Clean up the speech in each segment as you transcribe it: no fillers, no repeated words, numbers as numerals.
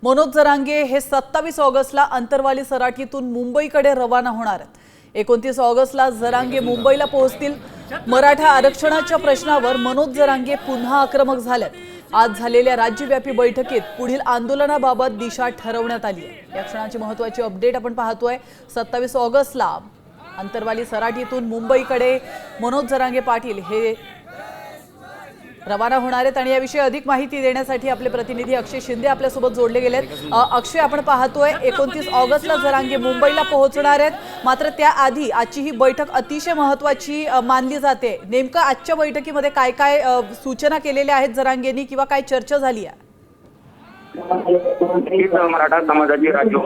मनोज जरांगे हे 27 ऑगस्टला अंतरवाली सराटीतून मुंबईकडे रवाना होणार आहेत। 29 ऑगस्टला जरांगे मुंबईला पोहोचतील। मराठा आरक्षणाच्या प्रश्नावर मनोज जरांगे पुन्हा आक्रमक झालेत। आज झालेल्या राज्यव्यापी बैठकीत पुढील आंदोलनाबाबत दिशा ठरवण्यात आली आहे। या क्षणाची महत्त्वाची अपडेट आपण पाहतोय। 27 ऑगस्टला अंतरवाली सराटीतून मुंबईकडे मनोज जरांगे पाटील हे रवाना होणार आहेत आणि याविषयी अधिक माहिती देण्यासाठी आपले प्रतिनिधी अक्षय शिंदे आपल्या सोबत जोडले गेलेत। अक्षय, आपण पाहतोय 29 ऑगस्टला जरांगे मुंबईला पोहोचणार आहेत, मात्र त्याआधी आजची ही बैठक अतिशय महत्त्वाची मानली जाते। नेमकं आजच्या बैठकीमध्ये काय काय सूचना केलेल्या आहेत जरांगेंनी किंवा काय चर्चा झाली आहे? मराठा समाजाची राज्य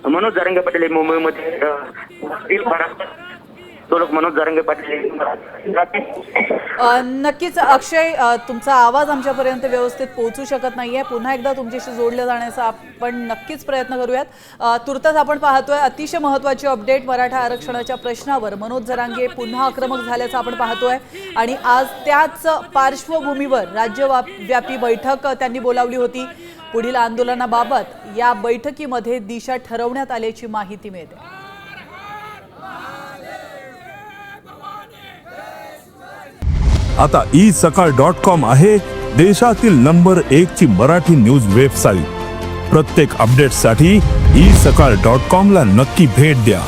मनोज जरांगे पाटील मुंबईमध्ये मनोज जरांगे पाटील नक्कीच अक्षय, तुमचा आवाज आमच्यापर्यंत व्यवस्थित पोहोचू शकत नाहीये। पुन्हा एकदा तुमच्याशी जोडले जाण्याचा आपण नक्कीच प्रयत्न करूयात। तुर्तास आपण पाहतोय अतिशय महत्त्वाची अपडेट। मराठा आरक्षणाच्या प्रश्नावर मनोज जरांगे पुन्हा आक्रमक झाल्याचं आपण पाहतोय आणि आज त्याच पार्श्वभूमीवर राज्यव्यापी बैठक त्यांनी बोलावली होती। पुढील आंदोलनाबाबत या बैठकीमध्ये दिशा ठरवण्यात आल्याची माहिती मिळते। आता isakal.com आहे देशातील नंबर 1 ची मराठी न्यूज वेबसाईट। प्रत्येक अपडेटसाठी isakal.com ला नक्की भेट द्या।